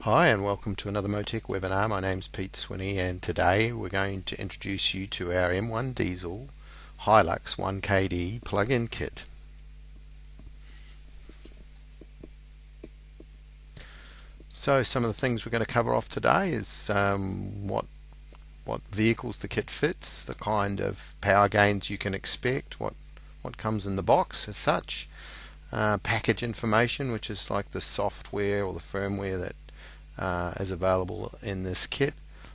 Hi and welcome to another MoTeC webinar. My name's Pete Swinney and today we're going to introduce you to our M1 diesel Hilux 1KD plug-in kit. So some of the things we're going to cover off today is what vehicles the kit fits, the kind of power gains you can expect, what comes in the box as such, package information, which is like the software or the firmware that is available in this kit,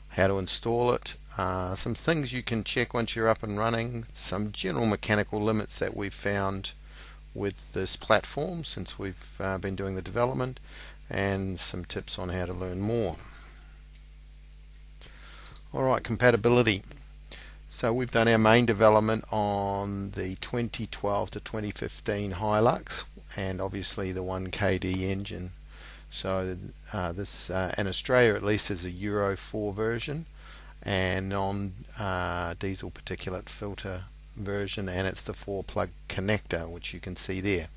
how to install it, some things you can check once you're up and running, some general mechanical limits that we've found with this platform since we've been doing the development, and some tips on how to learn more. Alright, compatibility. So we've done our main development on the 2012 to 2015 Hilux and obviously the 1KD engine. So this in Australia at least is a Euro 4 version and on diesel particulate filter version, and it's the 4-plug connector which you can see there.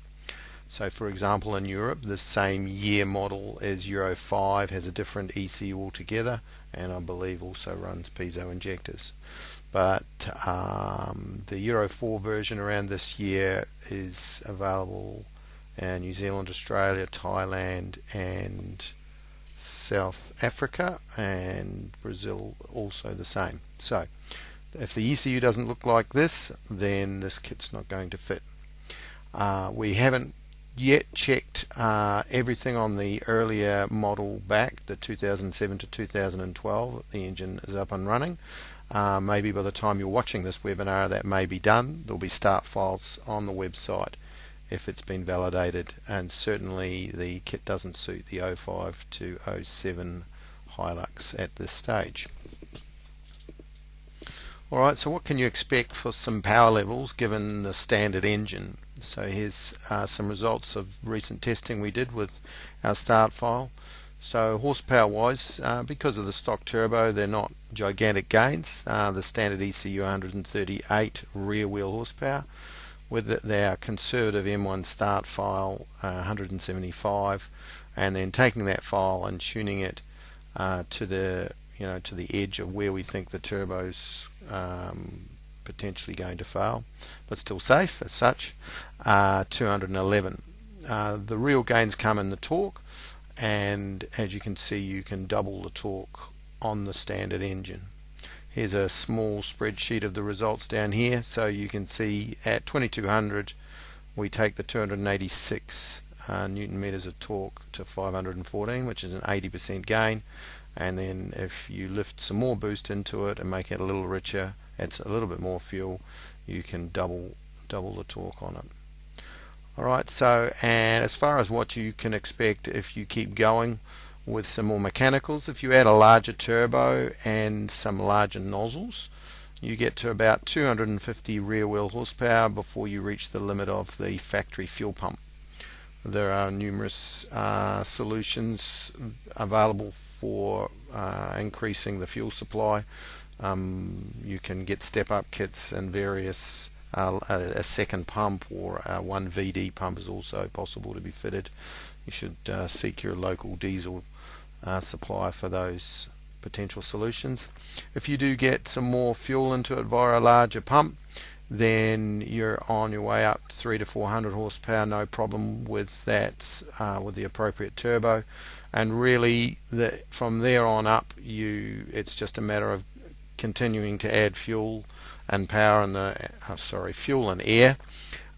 So for example, in Europe the same year model as Euro 5 has a different ECU altogether, and I believe also runs piezo injectors. But the Euro 4 version around this year is available in New Zealand, Australia, Thailand and South Africa, and Brazil also the same. So if the ECU doesn't look like this, then this kit's not going to fit. We haven't yet checked everything on the earlier model back, the 2007 to 2012. The engine is up and running. Maybe by the time you're watching this webinar that may be done. There'll be start files on the website if it's been validated, and certainly the kit doesn't suit the 05 to 07 Hilux at this stage. Alright, so what can you expect for some power levels given the standard engine? So here's some results of recent testing we did with our start file. So horsepower wise, because of the stock turbo, they're not gigantic gains. The standard ECU 138 rear wheel horsepower, with our conservative M1 start file 175, and then taking that file and tuning it to the edge of where we think the turbo's potentially going to fail, but still safe as such. 211. The real gains come in the torque, and as you can see, you can double the torque on the standard engine. Here's a small spreadsheet of the results down here, so you can see at 2200 we take the 286 Newton meters of torque to 514, which is an 80% gain, and then if you lift some more boost into it and make it a little richer, adds a little bit more fuel, you can double the torque on it. Alright, so and as far as what you can expect if you keep going with some more mechanicals, if you add a larger turbo and some larger nozzles, you get to about 250 rear wheel horsepower before you reach the limit of the factory fuel pump. There are numerous solutions available for increasing the fuel supply. You can get step-up kits and various a second pump or one VD pump is also possible to be fitted. You should seek your local diesel supplier for those potential solutions. If you do get some more fuel into it via a larger pump, then you're on your way up 300 to 400 horsepower, no problem with that, with the appropriate turbo. And really from there on up, it's just a matter of continuing to add fuel and power in the fuel and air,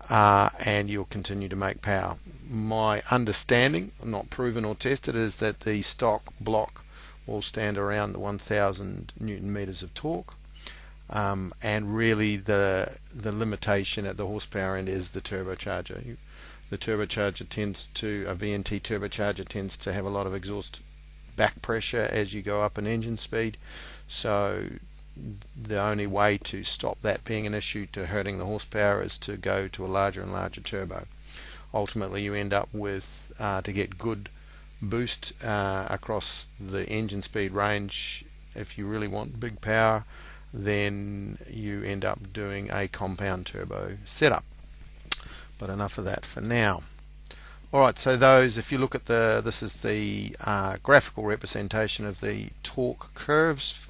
and you'll continue to make power. My understanding, not proven or tested, is that the stock block will stand around the 1000 Newton meters of torque, and really the limitation at the horsepower end is the turbocharger. The turbocharger a VNT turbocharger tends to have a lot of exhaust back pressure as you go up in engine speed, so the only way to stop that being an issue to hurting the horsepower is to go to a larger and larger turbo. Ultimately you end up with, to get good boost across the engine speed range, if you really want big power, then you end up doing a compound turbo setup. But enough of that for now. Alright, so those, if you look at this is the graphical representation of the torque curves.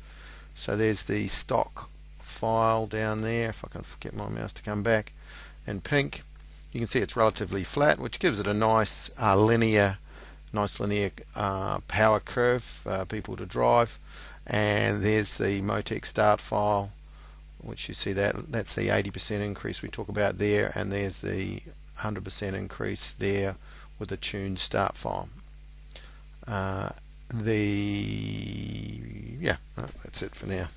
So there's the stock file down there, if I can get my mouse to come back, in pink. You can see it's relatively flat, which gives it a nice linear power curve for people to drive. And there's the MoTeC start file, which you see that's the 80% increase we talk about there, and there's the 100% increase there with the tuned start file. That's it for now.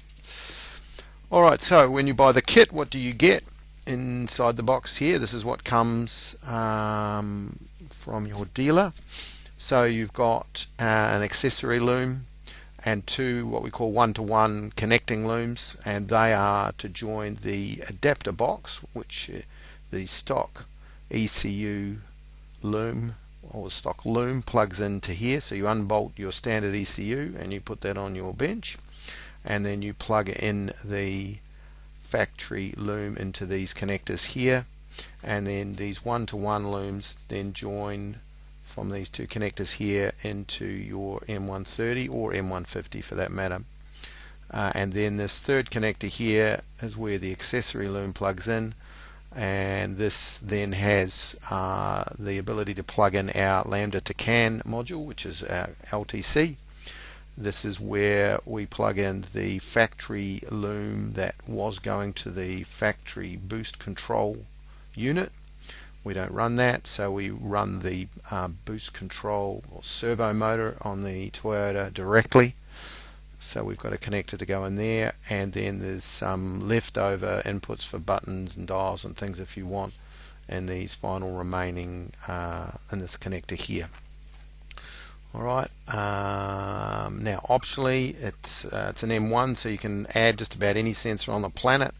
Alright, so when you buy the kit, what do you get inside the box here? This is what comes from your dealer. So you've got an accessory loom and two what we call one-to-one connecting looms, and they are to join the adapter box, which the stock ECU loom or stock loom plugs into here. So you unbolt your standard ECU and you put that on your bench, and then you plug in the factory loom into these connectors here, and then these one-to-one looms then join from these two connectors here into your M130 or M150 for that matter. And then this third connector here is where the accessory loom plugs in, and this then has the ability to plug in our lambda to CAN module, which is our LTC. This is where we plug in the factory loom that was going to the factory boost control unit. We don't run that, so we run the boost control or servo motor on the Toyota directly. So we've got a connector to go in there, and then there's some leftover inputs for buttons and dials and things if you want, and these final remaining in this connector here. Alright, now optionally it's an M1, so you can add just about any sensor on the planet.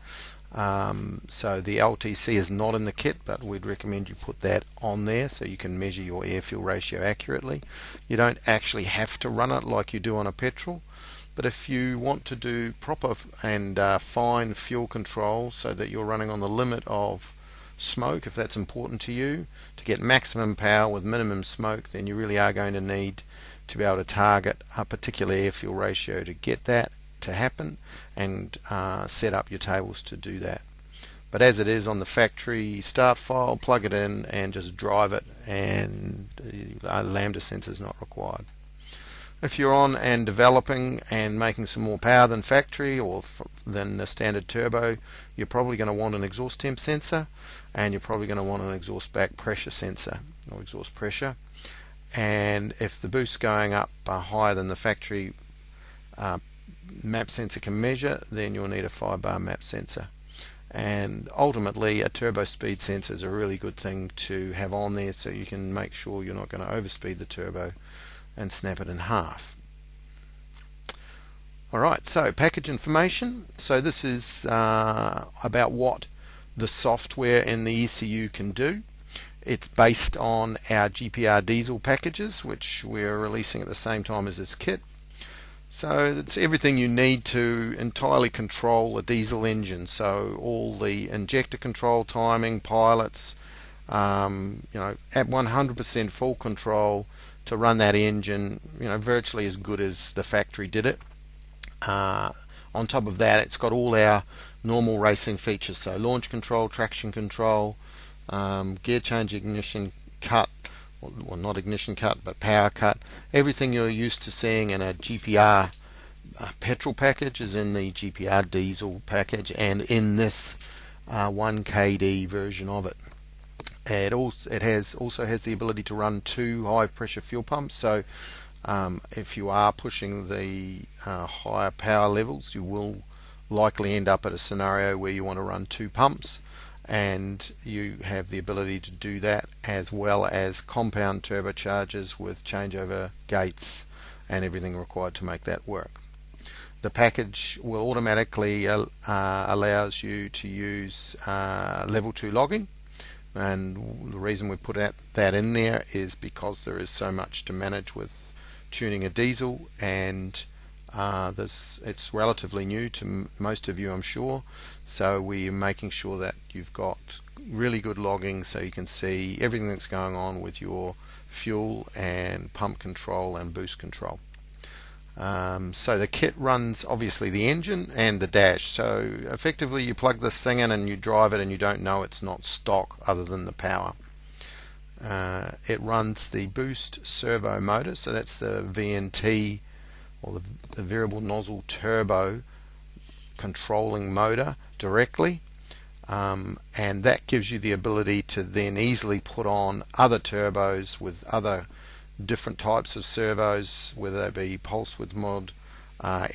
So the LTC is not in the kit, but we'd recommend you put that on there so you can measure your air-fuel ratio accurately. You don't actually have to run it like you do on a petrol, but if you want to do proper and fine fuel control so that you're running on the limit of smoke, if that's important to you, to get maximum power with minimum smoke, then you really are going to need to be able to target a particular air-fuel ratio to get that to happen, and set up your tables to do that. But as it is on the factory start file, plug it in and just drive it, and a lambda sensor is not required. If you're on and developing and making some more power than factory or than the standard turbo, you're probably going to want an exhaust temp sensor, and you're probably going to want an exhaust back pressure sensor or exhaust pressure. And if the boost's going up higher than the factory map sensor can measure, then you'll need a 5-bar map sensor. And ultimately a turbo speed sensor is a really good thing to have on there, so you can make sure you're not going to overspeed the turbo and snap it in half. Alright, so package information. So this is about what the software in the ECU can do. It's based on our GPR diesel packages, which we're releasing at the same time as this kit. So it's everything you need to entirely control a diesel engine. So all the injector control, timing, pilots, at 100% full control to run that engine, virtually as good as the factory did it. On top of that, it's got all our normal racing features, so launch control, traction control, gear change, ignition cut, well not ignition cut but power cut. Everything you're used to seeing in a GPR petrol package is in the GPR diesel package and in this 1KD version of it. It also has the ability to run 2 high pressure fuel pumps, so if you are pushing the higher power levels, you will likely end up at a scenario where you want to run 2 pumps, and you have the ability to do that, as well as compound turbochargers with changeover gates and everything required to make that work. The package will automatically allows you to use level 2 logging, and the reason we put that in there is because there is so much to manage with tuning a diesel and It's relatively new to most of you, I'm sure, so we're making sure that you've got really good logging so you can see everything that's going on with your fuel and pump control and boost control. So the kit runs obviously the engine and the dash, so effectively you plug this thing in and you drive it and you don't know it's not stock other than the power. It runs the boost servo motor, so that's the VNT, or the variable nozzle turbo controlling motor directly, and that gives you the ability to then easily put on other turbos with other different types of servos, whether they be pulse width mod,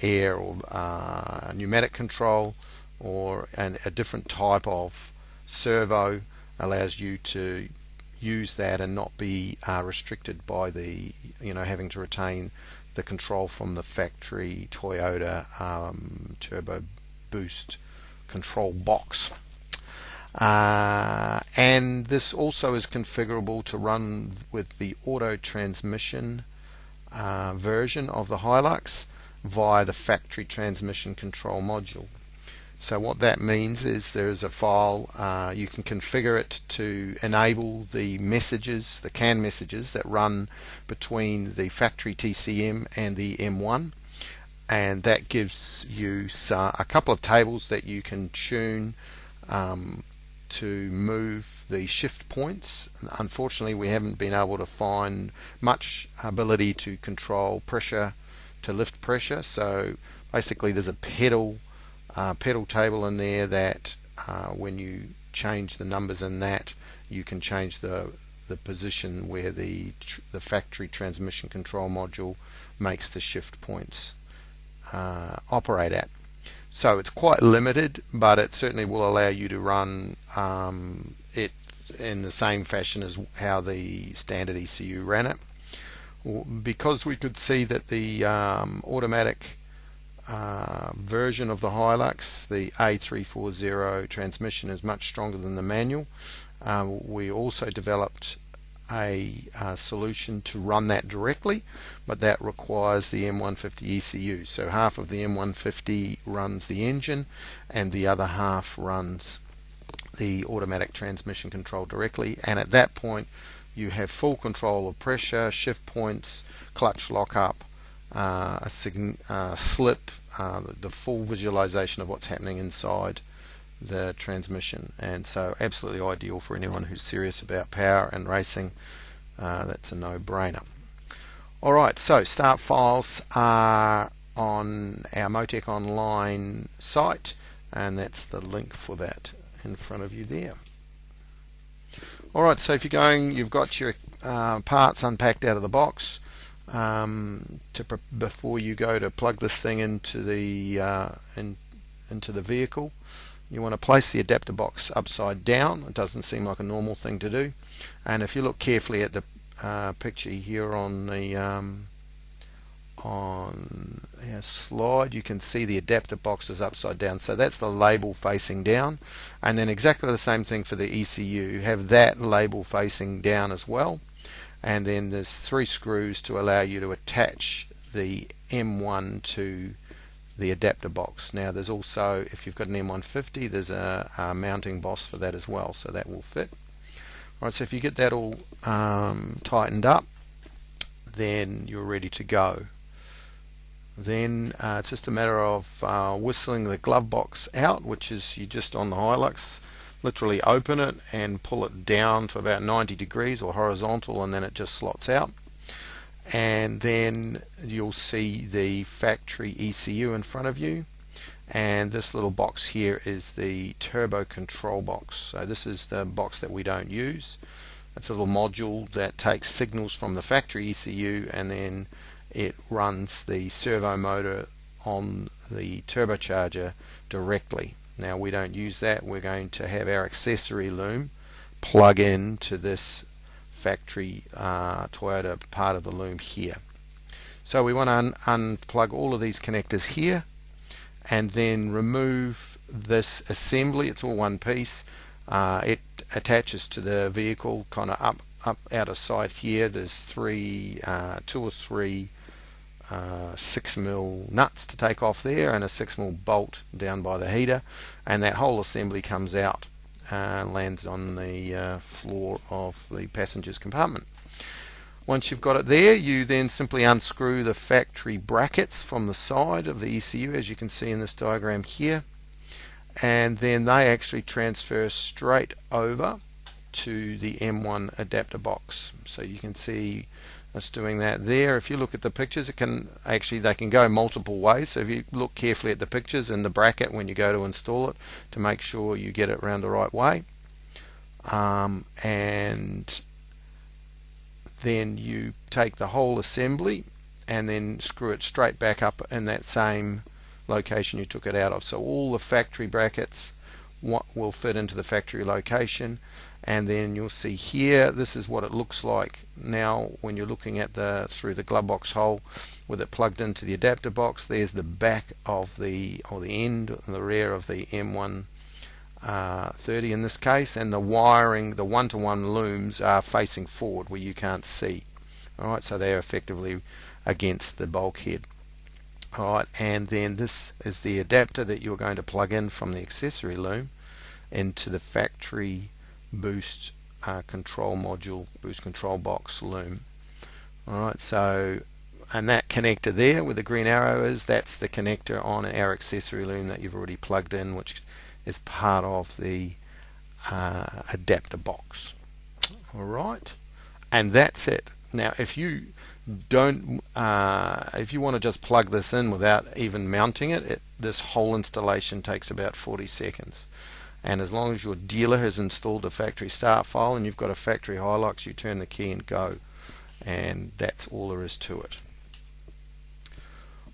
air, or pneumatic control, or a different type of servo allows you to use that and not be restricted by the having to retain the control from the factory Toyota turbo boost control box. And this also is configurable to run with the auto transmission version of the Hilux via the factory transmission control module. So what that means is there is a file, you can configure it to enable the messages, the CAN messages that run between the factory TCM and the M1, and that gives you a couple of tables that you can tune to move the shift points. Unfortunately, we haven't been able to find much ability to control pressure, to lift pressure, so basically there's a pedal table in there that when you change the numbers in that, you can change the position where the factory transmission control module makes the shift points operate at. So it's quite limited, but it certainly will allow you to run it in the same fashion as how the standard ECU ran it. Because we could see that the automatic version of the Hilux, the A340 transmission, is much stronger than the manual. We also developed a solution to run that directly, but that requires the M150 ECU. So half of the M150 runs the engine and the other half runs the automatic transmission control directly, and at that point you have full control of pressure, shift points, clutch lockup, slip, the full visualization of what's happening inside the transmission. And so absolutely ideal for anyone who's serious about power and racing. That's a no-brainer. Alright, so start files are on our MoTeC online site, and that's the link for that in front of you there. Alright, so if you're going, you've got your parts unpacked out of the box. Before you go to plug this thing into the vehicle, you want to place the adapter box upside down. It doesn't seem like a normal thing to do, and if you look carefully at the picture here on the slide, you can see the adapter box is upside down, so that's the label facing down. And then exactly the same thing for the ECU, have that label facing down as well. And then there's 3 screws to allow you to attach the M1 to the adapter box. Now there's also, if you've got an M150, there's a mounting boss for that as well, so that will fit. Alright, so if you get that all tightened up, then you're ready to go. Then it's just a matter of whistling the glove box out, which is, you just on the Hilux literally open it and pull it down to about 90 degrees or horizontal, and then it just slots out. And then you'll see the factory ECU in front of you, and this little box here is the turbo control box. So this is the box that we don't use. It's a little module that takes signals from the factory ECU, and then it runs the servo motor on the turbocharger directly. Now we don't use that. We're going to have our accessory loom plug in to this factory Toyota part of the loom here. So we want to unplug all of these connectors here, and then remove this assembly. It's all one piece. It attaches to the vehicle kind of up out of sight here. There's 2 or 3 6mm nuts to take off there and a 6mm bolt down by the heater, and that whole assembly comes out and lands on the floor of the passenger's compartment. Once you've got it there, you then simply unscrew the factory brackets from the side of the ECU, as you can see in this diagram here, and then they actually transfer straight over to the M1 adapter box. So you can see us doing that there. If you look at the pictures, they can go multiple ways. So if you look carefully at the pictures in the bracket when you go to install it, to make sure you get it around the right way, and then you take the whole assembly and then screw it straight back up in that same location you took it out of. So all the factory brackets will fit into the factory location, and then you'll see here, this is what it looks like now when you're looking at through the glove box hole with it plugged into the adapter box. There's the back of the end and the rear of the M1 30 in this case, and the wiring, the one-to-one looms are facing forward where you can't see. Alright, so they're effectively against the bulkhead. Alright, and then this is the adapter that you're going to plug in from the accessory loom into the factory boost control module, boost control box loom. Alright, so, and that connector there where the green arrow is, that's the connector on our accessory loom that you've already plugged in, which is part of the adapter box. Alright, and that's it. Now if you don't if you want to just plug this in without even mounting it, this whole installation takes about 40 seconds, and as long as your dealer has installed a factory start file and you've got a factory Hilux, you turn the key and go, and that's all there is to it.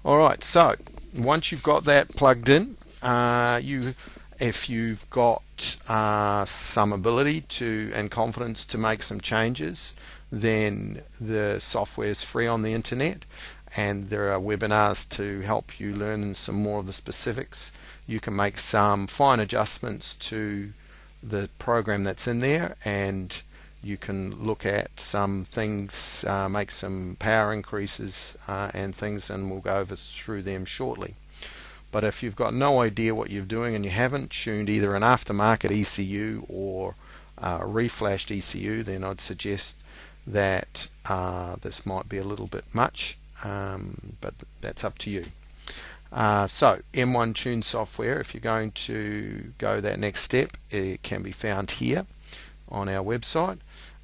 Alright, so once you've got that plugged in, if you've got some ability to and confidence to make some changes, then the software is free on the internet, and there are webinars to help you learn some more of the specifics. You can make some fine adjustments to the program that's in there, and you can look at some things, make some power increases and things, and we'll go over through them shortly. But if you've got no idea what you're doing and you haven't tuned either an aftermarket ECU or a reflashed ECU, then I'd suggest that this might be a little bit much, but that's up to you. So M1 Tune software, if you're going to go that next step, it can be found here on our website,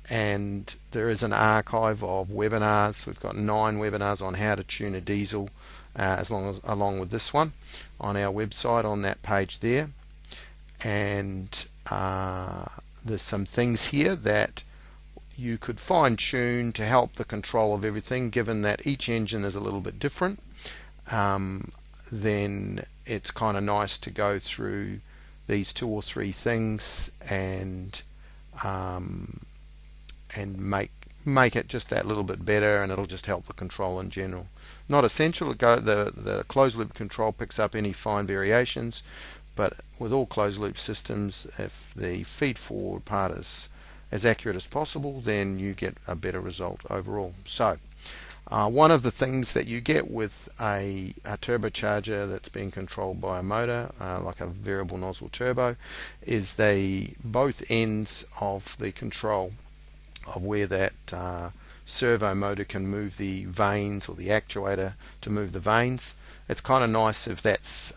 and there is an archive of webinars. We've got 9 webinars on how to tune a diesel, along with this one on our website on that page there. And there's some things here that you could fine tune to help the control of everything, given that each engine is a little bit different. Then it's kind of nice to go through these 2 or 3 things and make it just that little bit better, and it'll just help the control in general. Not essential. The closed loop control picks up any fine variations, but with all closed loop systems, if the feed forward part is as accurate as possible, then you get a better result overall. So one of the things that you get with a turbocharger that's being controlled by a motor, like a variable nozzle turbo, is both ends of the control of where that servo motor can move the vanes, or the actuator to move the vanes. It's kind of nice if that's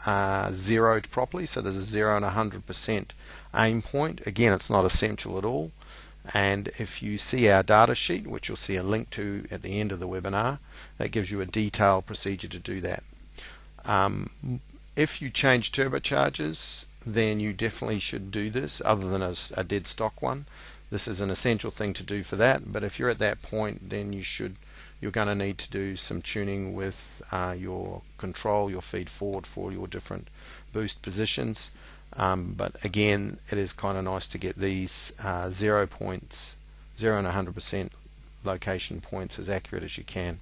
zeroed properly, so there's a 0 and 100% aim point. Again, it's not essential at all. And if you see our data sheet, which you'll see a link to at the end of the webinar, that gives you a detailed procedure to do that. If you change turbochargers, then you definitely should do this, other than a dead stock one. This is an essential thing to do for that, but if you're at that point, then you're going to need to do some tuning with your control, your feed forward for your different boost positions. But again, it is kind of nice to get these 0 points, 0 and 100% location points as accurate as you can.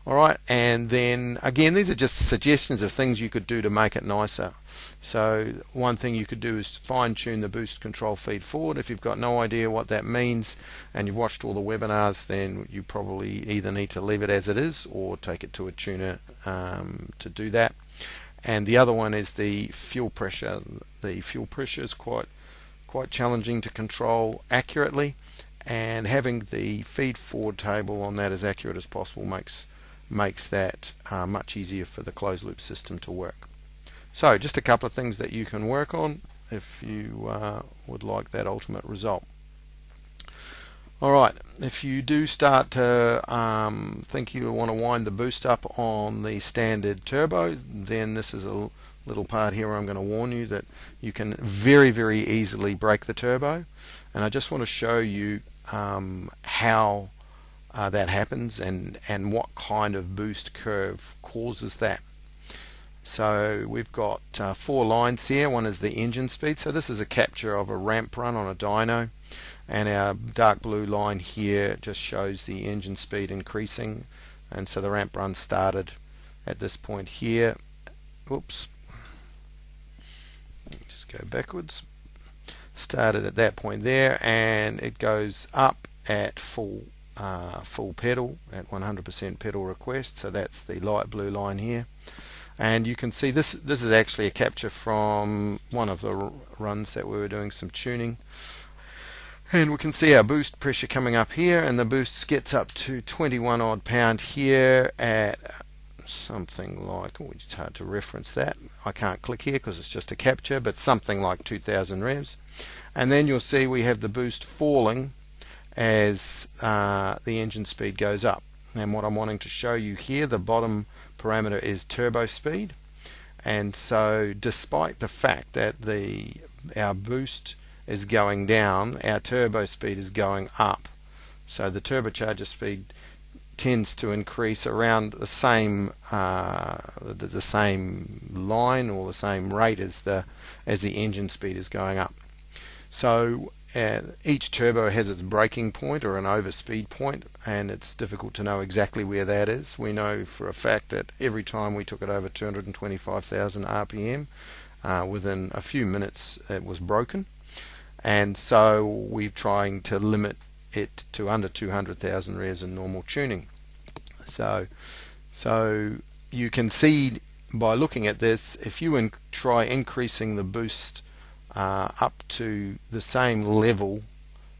Alright, and then again, these are just suggestions of things you could do to make it nicer. So one thing you could do is fine-tune the boost control feed forward. If you've got no idea what that means and you've watched all the webinars, then you probably either need to leave it as it is or take it to a tuner to do that. And the other one is the fuel pressure. The fuel pressure is quite challenging to control accurately, and having the feed forward table on that as accurate as possible makes that much easier for the closed loop system to work. So just a couple of things that you can work on if you would like that ultimate result. Alright, if you do start to think you want to wind the boost up on the standard turbo, then this is a little part here where I'm going to warn you that you can very easily break the turbo, and I just want to show you how that happens and what kind of boost curve causes that. So we've got 4 lines here. One is the engine speed, so this is a capture of a ramp run on a dyno, and our dark blue line here just shows the engine speed increasing, and so the ramp run started at this point here. Oops, just go backwards. Started at that point there, and it goes up at full pedal at 100% pedal request, so that's the light blue line here. And you can see this is actually a capture from one of the runs that we were doing some tuning, and we can see our boost pressure coming up here, and the boost gets up to 21 odd pound here at something like, oh, it's hard to reference that, I can't click here because it's just a capture, but something like 2000 revs. And then you'll see we have the boost falling as the engine speed goes up. And what I'm wanting to show you here, the bottom parameter is turbo speed, and so despite the fact that our boost is going down, our turbo speed is going up. So the turbocharger speed tends to increase around the same line or the same rate as the engine speed is going up. So each turbo has its breaking point or an overspeed point, and it's difficult to know exactly where that is. We know for a fact that every time we took it over 225,000 RPM, within a few minutes it was broken, and so we're trying to limit it to under 200,000 revs in normal tuning. So you can see by looking at this, if you try increasing the boost up to the same level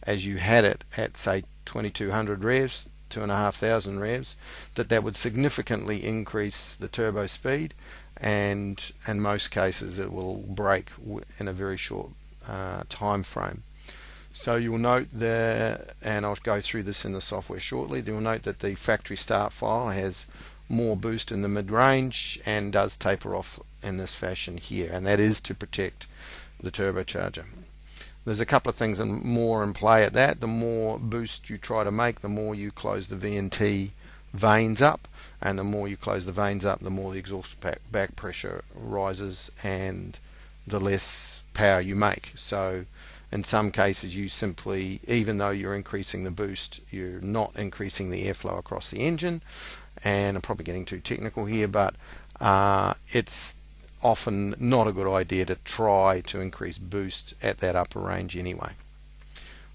as you had it at, say, 2200 revs, 2500 revs, that would significantly increase the turbo speed, and in most cases it will break in a very short time frame. So you'll note there, and I'll go through this in the software shortly, you'll note that the factory start file has more boost in the mid-range and does taper off in this fashion here, and that is to protect the turbocharger. There's a couple of things more in play at that. The more boost you try to make, the more you close the V&T vanes up, and the more you close the vanes up, the more the exhaust back pressure rises and the less power you make. So in some cases you simply, even though you're increasing the boost, you're not increasing the airflow across the engine, and I'm probably getting too technical here, but it's often not a good idea to try to increase boost at that upper range anyway.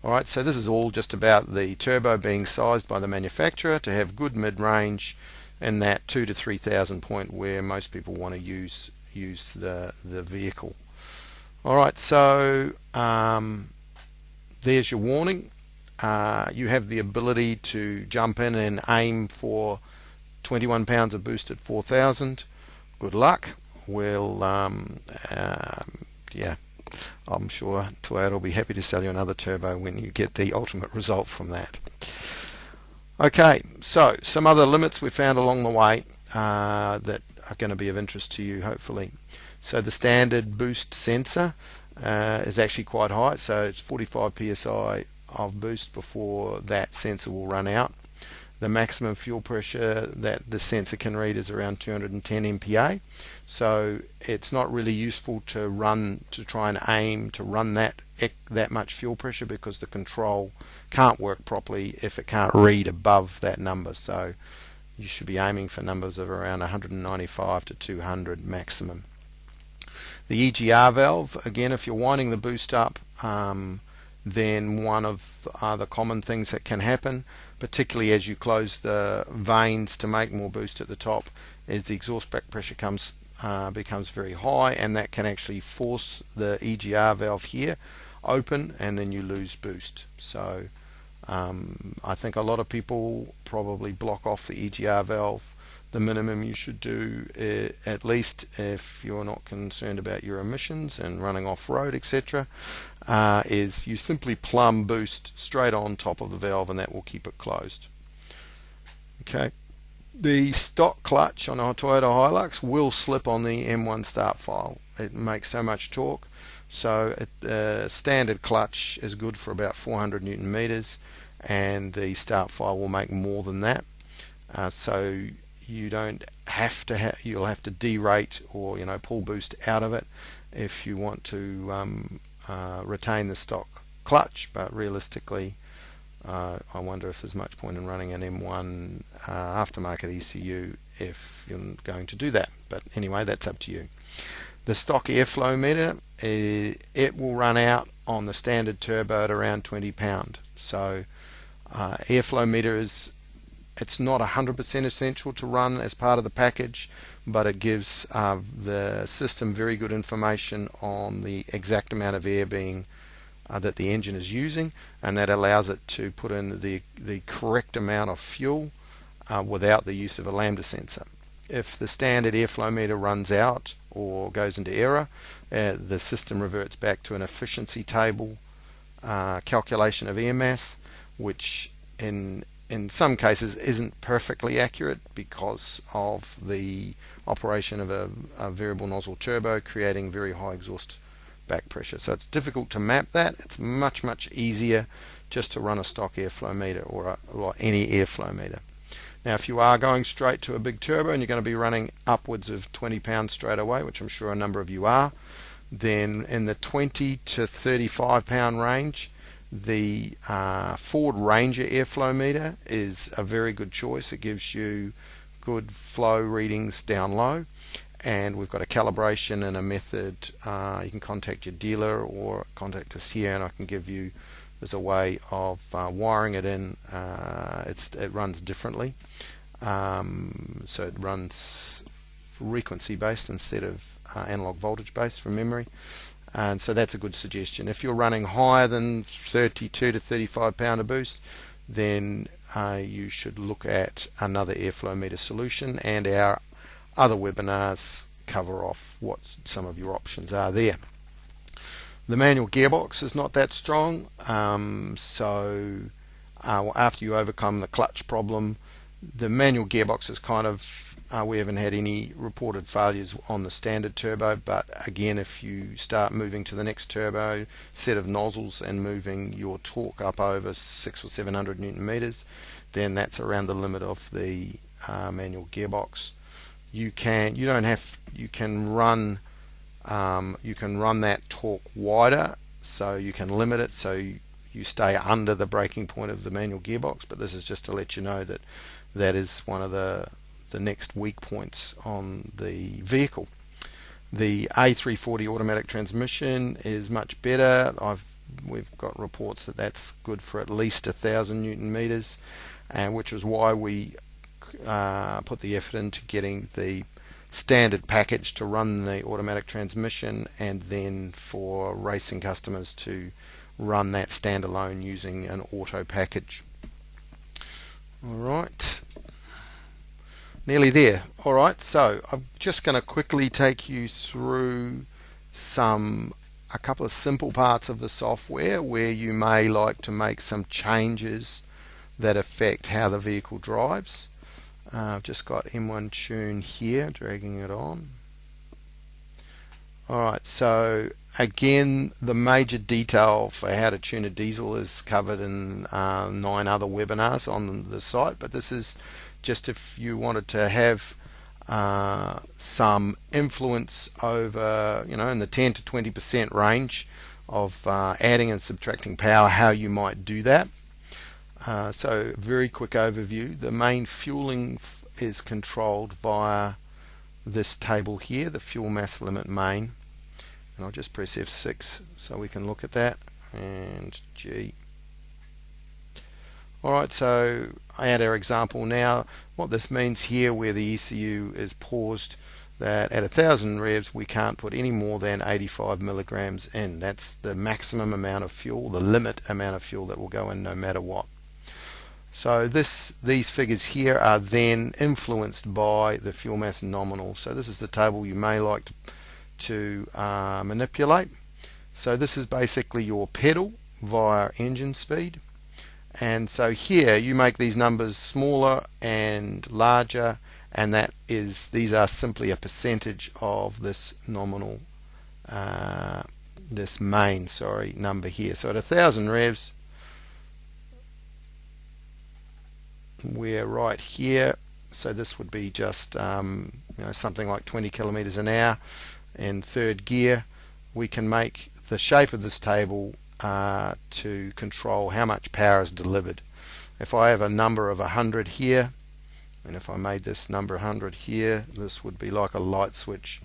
Alright, so this is all just about the turbo being sized by the manufacturer to have good mid-range in that 2,000 to 3,000 point where most people want to use the vehicle. Alright, so there's your warning. You have the ability to jump in and aim for 21 pounds of boost at 4,000. Good luck. Well, yeah, I'm sure Toyota will be happy to sell you another turbo when you get the ultimate result from that. Okay, so some other limits we found along the way that are going to be of interest to you, hopefully. So the standard boost sensor is actually quite high, so it's 45 psi of boost before that sensor will run out. The maximum fuel pressure that the sensor can read is around 210 MPa, so it's not really useful to try and aim to run that much fuel pressure, because the control can't work properly if it can't read above that number. So you should be aiming for numbers of around 195 to 200 maximum. The EGR valve, again, if you're winding the boost up, then one of the common things that can happen, particularly as you close the vanes to make more boost at the top, is the exhaust back pressure becomes very high, and that can actually force the EGR valve here open, and then you lose boost. So I think a lot of people probably block off the EGR valve. The minimum you should do, at least if you're not concerned about your emissions and running off-road, etc., is you simply plumb boost straight on top of the valve, and that will keep it closed. Okay. The stock clutch on our Toyota Hilux will slip on the M1 start file. It makes so much torque. So standard clutch is good for about 400 Newton meters, and the start file will make more than that. So you don't have to you'll have to derate or pull boost out of it if you want to retain the stock clutch, but realistically I wonder if there's much point in running an M1 aftermarket ECU if you're going to do that. But anyway, that's up to you. The stock airflow meter, it will run out on the standard turbo at around 20 pound. So airflow meter it's not 100% essential to run as part of the package, but it gives the system very good information on the exact amount of air that the engine is using, and that allows it to put in the correct amount of fuel without the use of a lambda sensor. If the standard airflow meter runs out or goes into error, the system reverts back to an efficiency table calculation of air mass, which in some cases isn't perfectly accurate because of the operation of a variable nozzle turbo creating very high exhaust back pressure. So it's difficult to map that. It's much easier just to run a stock airflow meter or any airflow meter. Now, if you are going straight to a big turbo and you're going to be running upwards of 20 pounds straight away, which I'm sure a number of you are, then in the 20 to 35 pound range, the Ford Ranger airflow meter is a very good choice. It gives you good flow readings down low, and we've got a calibration and a method. You can contact your dealer or contact us here, and I can give you, there's a way of wiring it in. It runs differently, so it runs frequency based instead of analog voltage based from memory. And so that's a good suggestion. If you're running higher than 32 to 35 pound of boost, then you should look at another airflow meter solution, and our other webinars cover off what some of your options are there. The manual gearbox is not that strong, so after you overcome the clutch problem, the manual gearbox is kind of we haven't had any reported failures on the standard turbo, but again, if you start moving to the next turbo set of nozzles and moving your torque up over 600 or 700 Newton meters, then that's around the limit of the manual gearbox. You can run that torque wider, so you can limit it so you stay under the breaking point of the manual gearbox, but this is just to let you know that that is one of the next weak points on the vehicle. The A340 automatic transmission is much better. We've got reports that that's good for at least 1,000 Newton meters, and which is why we put the effort into getting the standard package to run the automatic transmission, and then for racing customers to run that standalone using an auto package. Alright, nearly there. Alright, so I'm just going to quickly take you through a couple of simple parts of the software where you may like to make some changes that affect how the vehicle drives. I've just got M1 Tune here, dragging it on. Alright, so again, the major detail for how to tune a diesel is covered in 9 other webinars on the site, but this is just if you wanted to have some influence over, in the 10 to 20% range of adding and subtracting power, how you might do that. So very quick overview. The main fueling is controlled via this table here, the fuel mass limit main. And I'll just press F6 so we can look at that, and G. Alright, so I add our example now. What this means here, where the ECU is paused, that at 1000 revs we can't put any more than 85 milligrams in. That's the maximum amount of fuel, the limit amount of fuel that will go in no matter what. So these figures here are then influenced by the fuel mass nominal. So this is the table you may like to manipulate. So this is basically your pedal via engine speed. And so here you make these numbers smaller and larger, and these are simply a percentage of this nominal, this main number here. So at 1000 revs, we're right here. So this would be just something like 20 kilometers an hour. In third gear, we can make the shape of this table to control how much power is delivered. If I have a number of 100 here, and if I made this number 100 here, this would be like a light switch.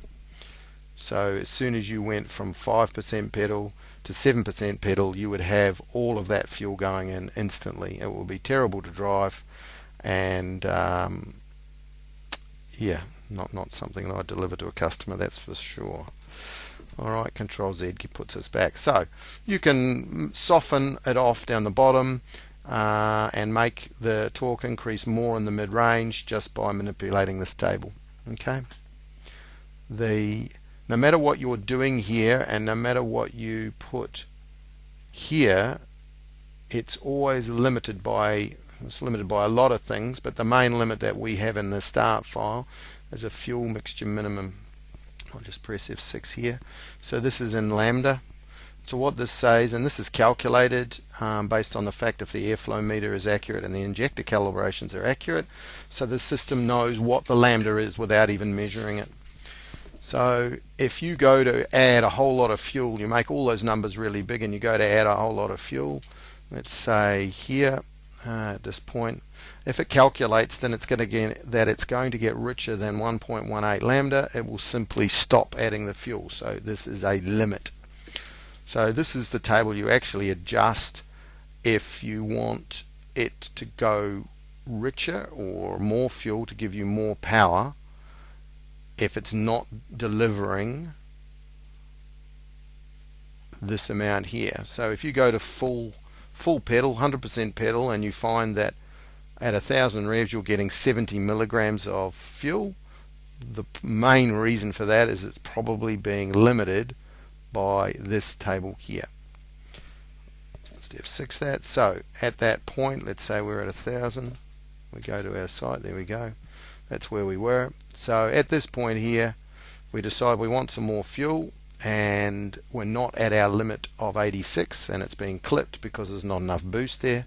So as soon as you went from 5% pedal to 7% pedal, you would have all of that fuel going in instantly. It will be terrible to drive, and yeah, not something that I deliver to a customer, that's for sure. Alright, Control Z puts us back. So you can soften it off down the bottom and make the torque increase more in the mid-range just by manipulating this table. Okay. No matter what you're doing here, and no matter what you put here, it's always limited by a lot of things, but the main limit that we have in the start file is a fuel mixture minimum. I'll just press F6 here. So this is in lambda. So what this says, and this is calculated based on the fact if the airflow meter is accurate and the injector calibrations are accurate, so the system knows what the lambda is without even measuring it. So if you go to add a whole lot of fuel, you make all those numbers really big, and you go to add a whole lot of fuel, let's say here at this point, if it calculates then it's going to get richer than 1.18 lambda, it will simply stop adding the fuel. So this is a limit. So this is the table you actually adjust if you want it to go richer or more fuel to give you more power if it's not delivering this amount here. So if you go to full pedal, 100% pedal, and you find that at 1000 revs you're getting 70 milligrams of fuel, the main reason for that is it's probably being limited by this table here. Let's F6 that. So at that point, let's say we're at 1000, we go to our site, there we go, that's where we were. So at this point here we decide we want some more fuel, and we're not at our limit of 86, and it's being clipped because there's not enough boost there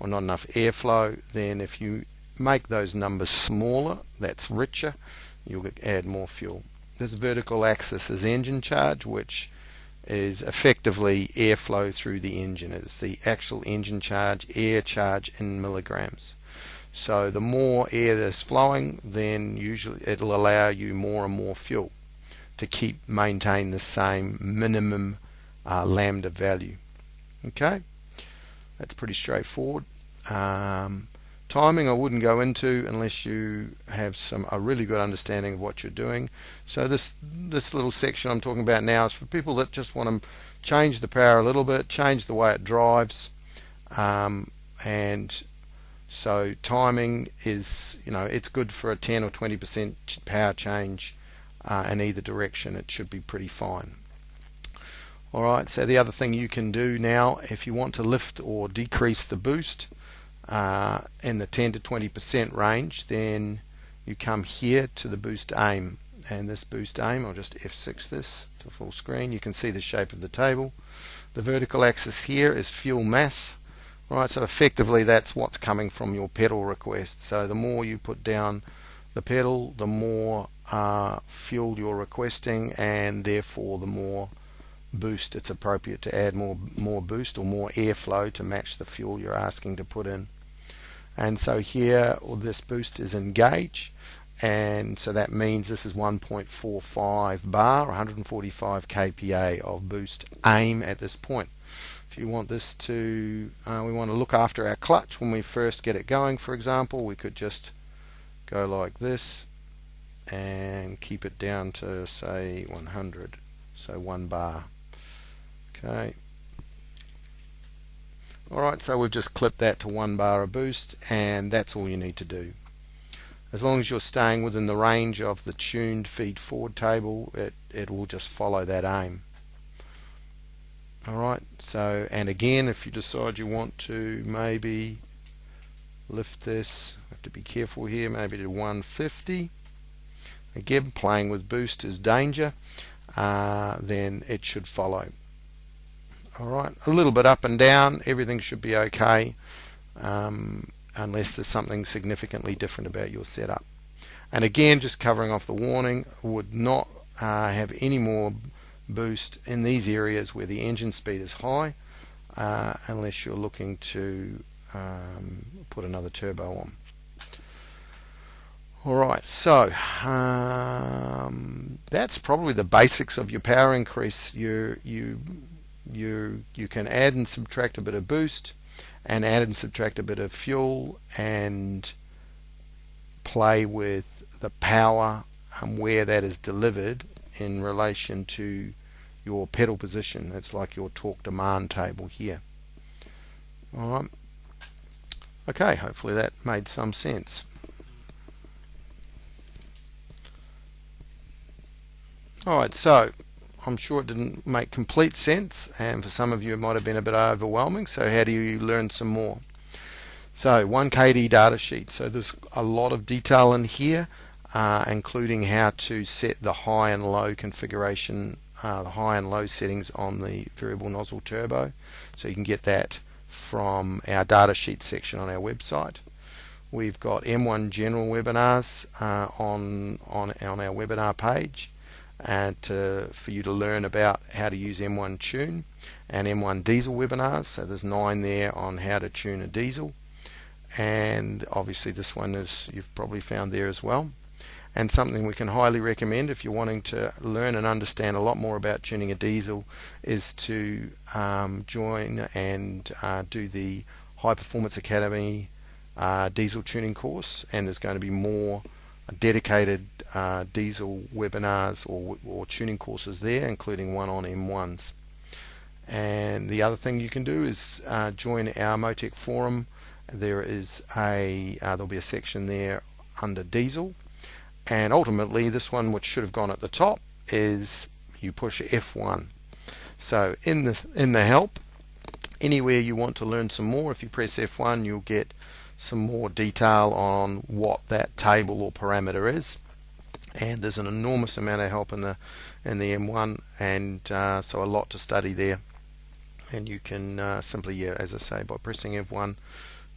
or not enough airflow. Then if you make those numbers smaller, that's richer, you'll add more fuel. This vertical axis is engine charge, which is effectively airflow through the engine. It's the actual engine charge, air charge in milligrams. So the more air that's flowing, then usually it'll allow you more and more fuel to maintain the same minimum lambda value. Okay, that's pretty straightforward. Timing I wouldn't go into unless you have a really good understanding of what you're doing. So this little section I'm talking about now is for people that just want to change the power a little bit, change the way it drives, and so timing is, it's good for a 10 or 20% power change in either direction. It should be pretty fine. Alright, so the other thing you can do now, if you want to lift or decrease the boost in the 10 to 20% range, then you come here to the boost aim, and this boost aim, I'll just F6 this to full screen. You can see the shape of the table. The vertical axis here is fuel mass. Right, so effectively that's what's coming from your pedal request. So the more you put down the pedal, the more fuel you're requesting, and therefore the more boost it's appropriate to add more boost or more airflow to match the fuel you're asking to put in. And so here, this boost is in gauge, and so that means this is 1.45 bar, 145 kPa of boost aim at this point. If you want this to, we want to look after our clutch when we first get it going, for example, we could just go like this and keep it down to, say, 100, so 1 bar. Okay. Alright, so we've just clipped that to 1 bar of boost, and that's all you need to do. As long as you're staying within the range of the tuned feed forward table, it will just follow that aim. Alright, so, and again, if you decide you want to maybe lift this, have to be careful here, maybe to 150. Again, playing with boost is danger, then it should follow. Alright, a little bit up and down, everything should be okay, unless there's something significantly different about your setup. And again, just covering off the warning, would not have any more boost in these areas where the engine speed is high, unless you're looking to put another turbo on. Alright, so that's probably the basics of your power increase. You can add and subtract a bit of boost, and add and subtract a bit of fuel, and play with the power and where that is delivered in relation to your pedal position. It's like your torque demand table here. Alright. Okay, hopefully that made some sense. Alright, so I'm sure it didn't make complete sense, and for some of you it might have been a bit overwhelming, so how do you learn some more? So 1KD data sheet, so there's a lot of detail in here, including how to set the high and low configuration, the high and low settings on the variable nozzle turbo, so you can get that from our data sheet section on our website. We've got M1 general webinars on our webinar page, and for you to learn about how to use M1 Tune, and M1 diesel webinars, so there's 9 there on how to tune a diesel, and obviously this one is, you've probably found there as well. And something we can highly recommend if you're wanting to learn and understand a lot more about tuning a diesel is to join and do the High Performance Academy diesel tuning course, and there's going to be more dedicated diesel webinars or tuning courses there, including one on M1s. And the other thing you can do is join our MoTeC forum. There'll be a section there under diesel, and ultimately this one, which should have gone at the top, is you push F1. So in the help, anywhere you want to learn some more, if you press F1 you'll get some more detail on what that table or parameter is, and there's an enormous amount of help in the M1, and so a lot to study there. And you can simply, as I say, by pressing F1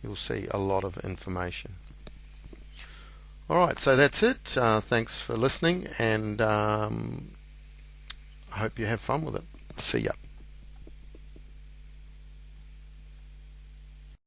you'll see a lot of information. Alright, so that's it. Thanks for listening, and I hope you have fun with it. See ya.